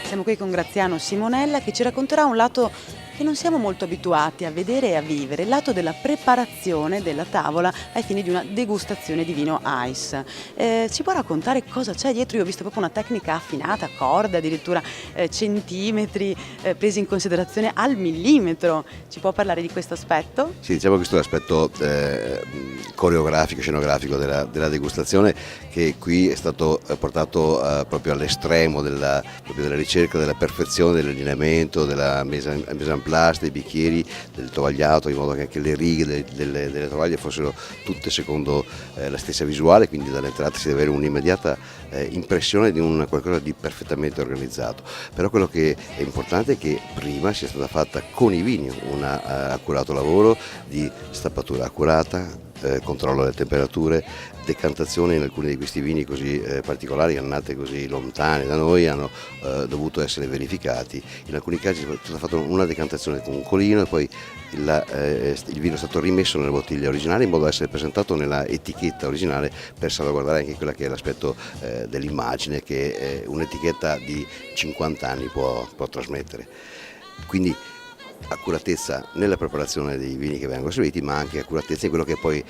Siamo qui con Graziano Simonella che ci racconterà un lato che non siamo molto abituati a vedere e a vivere, il lato della preparazione della tavola ai fini di una degustazione di vino ice. Ci può raccontare cosa c'è dietro? Io ho visto proprio una tecnica affinata, corde, addirittura centimetri presi in considerazione al millimetro. Ci può parlare di questo aspetto? Sì, diciamo che questo è l'aspetto coreografico, scenografico della degustazione, che qui è stato portato proprio all'estremo proprio della ricerca della perfezione dell'allineamento, della mise en place, dei bicchieri, del tovagliato, in modo che anche le righe delle tovaglie fossero tutte secondo la stessa visuale, quindi dall'entrata si deve avere un'immediata impressione di un qualcosa di perfettamente organizzato. Però quello che è importante è che prima sia stata fatta con i vini un accurato lavoro di stappatura accurata, controllo delle temperature, decantazione in alcuni di questi vini così particolari, annate così lontane da noi, hanno dovuto essere verificati. In alcuni casi è stata fatta una decantazione con un colino e poi il vino è stato rimesso nelle bottiglie originali in modo da essere presentato nella etichetta originale, per salvaguardare anche quella che è l'aspetto dell'immagine che un'etichetta di 50 anni può trasmettere. Quindi accuratezza nella preparazione dei vini che vengono serviti, ma anche accuratezza in quello che è poi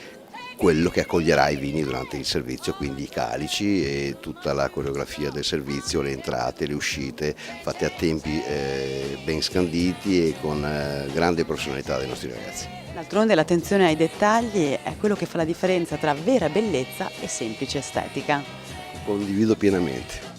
quello che accoglierà i vini durante il servizio, quindi i calici e tutta la coreografia del servizio, le entrate, le uscite, fatte a tempi ben scanditi e con grande professionalità dei nostri ragazzi. D'altronde l'attenzione ai dettagli è quello che fa la differenza tra vera bellezza e semplice estetica. Condivido pienamente.